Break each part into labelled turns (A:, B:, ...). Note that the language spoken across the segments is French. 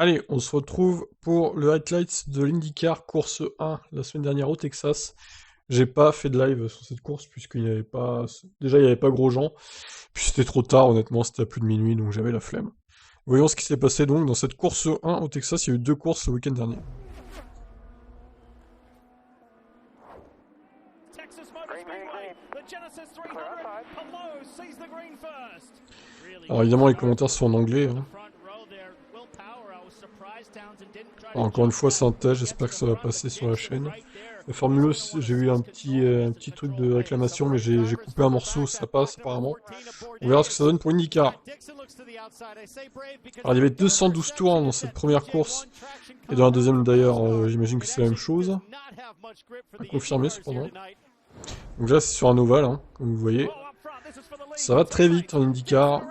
A: Allez, on se retrouve pour le highlights de l'IndyCar course 1 la semaine dernière au Texas. J'ai pas fait de live sur cette course puisqu'il n'y avait pas... Déjà, il n'y avait pas gros gens. Puis c'était trop tard, honnêtement, c'était à plus de minuit, donc j'avais la flemme. Voyons ce qui s'est passé donc dans cette course 1 au Texas. Il y a eu 2 courses le week-end dernier. Alors évidemment, les commentaires sont en anglais. Hein. Alors, encore une fois, c'est un test, j'espère que ça va passer sur la chaîne. La Formule 1, j'ai eu un petit truc de réclamation, mais j'ai coupé un morceau, ça passe apparemment. On verra ce que ça donne pour IndyCar. Alors il y avait 212 tours dans cette première course, et dans la deuxième d'ailleurs, j'imagine que c'est la même chose. À confirmer cependant. Donc là c'est sur un ovale, hein, comme vous voyez. Ça va très vite en IndyCar.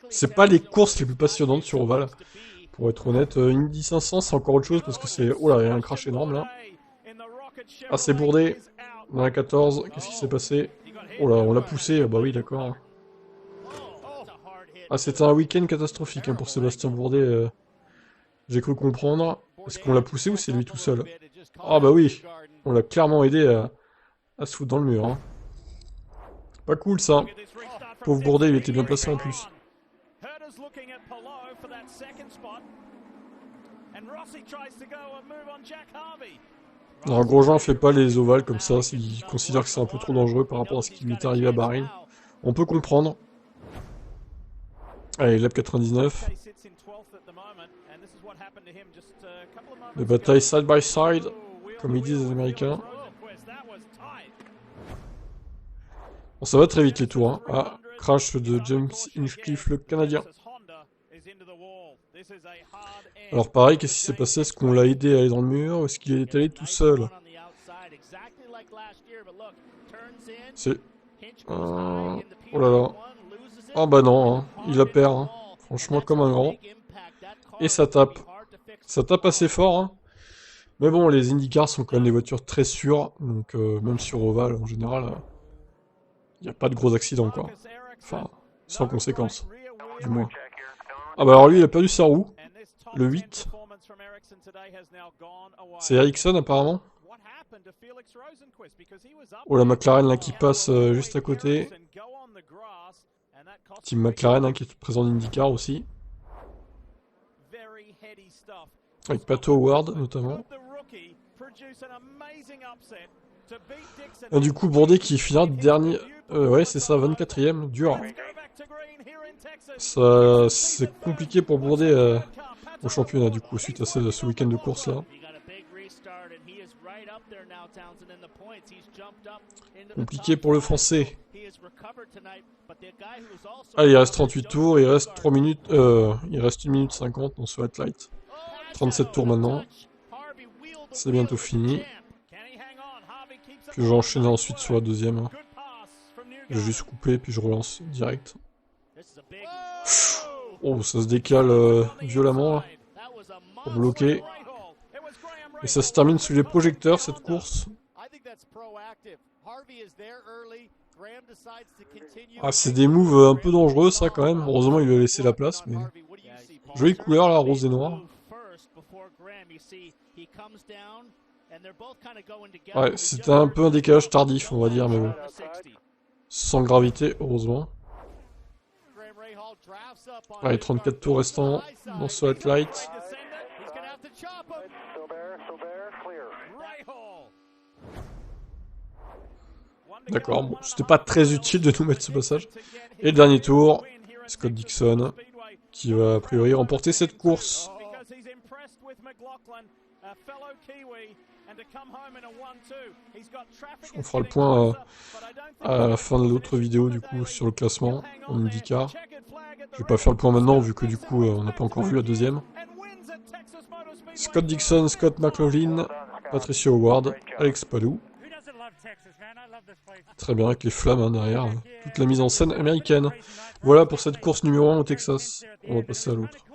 A: C'est pas les courses les plus passionnantes sur ovale. Pour être honnête, Indy 500 c'est encore autre chose parce que c'est... Oh là, il y a un crash énorme là. Ah, c'est bourdé. Dans la 14, qu'est-ce qui s'est passé? Oh là, on l'a poussé, bah oui, d'accord. Ah, c'était un week-end catastrophique hein, pour Sébastien Bourdet. J'ai cru comprendre. Est-ce qu'on l'a poussé ou c'est lui tout seul? Ah bah oui, on l'a clairement aidé à se foutre dans le mur. Hein. Pas cool ça. Pauvre Bourdet, il était bien placé en plus. Alors Grosjean fait pas les ovales comme ça, s'il considère que c'est un peu trop dangereux par rapport à ce qui lui est arrivé à Bahreïn. On peut comprendre. Allez, lap 99. Les batailles side by side, comme ils disent les Américains. Bon, ça va très vite les tours. Hein. Ah, crash de James Hinchcliffe, le Canadien. Alors pareil, qu'est-ce qui s'est passé? Est-ce qu'on l'a aidé à aller dans le mur ou est-ce qu'il est allé tout seul? C'est... Oh là là. Oh bah non, hein. Il la perd. Hein. Franchement, comme un grand. Et ça tape. Ça tape assez fort. Hein. Mais bon, les IndyCars sont quand même des voitures très sûres. Donc même sur ovale, en général, il n'y a pas de gros accidents, quoi. Enfin, sans conséquence, du moins. Ah bah alors lui, il a perdu sa roue. Le 8. C'est Ericsson, apparemment. Oh, la McLaren, là, qui passe juste à côté. Team McLaren, hein, qui est présent en IndyCar aussi. Avec Pato Howard, notamment. Et du coup, Bourdet qui finira dernier... ouais, c'est ça, 24ème, dur. Ça, c'est compliqué pour Bourdet au championnat, du coup, suite à ce week-end de course là. Compliqué pour le français. Allez, il reste 38 tours, il reste 3 minutes, il reste 1 minute 50 dans ce highlight. 37 tours maintenant. C'est bientôt fini. Puis je vais enchaîner ensuite sur la deuxième. Hein. Je vais juste couper, puis je relance direct. Oh, ça se décale violemment, là. Pour bloquer. Et ça se termine sous les projecteurs, cette course. Ah, c'est des moves un peu dangereux, ça, quand même. Heureusement, il lui a laissé la place, mais... Jolie couleur, là, rose et noir. Ouais, c'était un peu un décalage tardif, on va dire, mais bon. Sans gravité, heureusement. Allez, 34 tours restants dans ce highlight. D'accord, bon, c'était pas très utile de nous mettre ce passage. Et le dernier tour, Scott Dixon, qui va a priori remporter cette course. On fera le point à la fin de l'autre vidéo du coup sur le classement en IndyCar. Je vais pas faire le point maintenant vu que du coup on n'a pas encore vu la deuxième. Scott Dixon, Scott McLaughlin, Patricio Howard, Alex Palou. Très bien avec les flammes hein, derrière, toute la mise en scène américaine. Voilà pour cette course numéro 1 au Texas. On va passer à l'autre.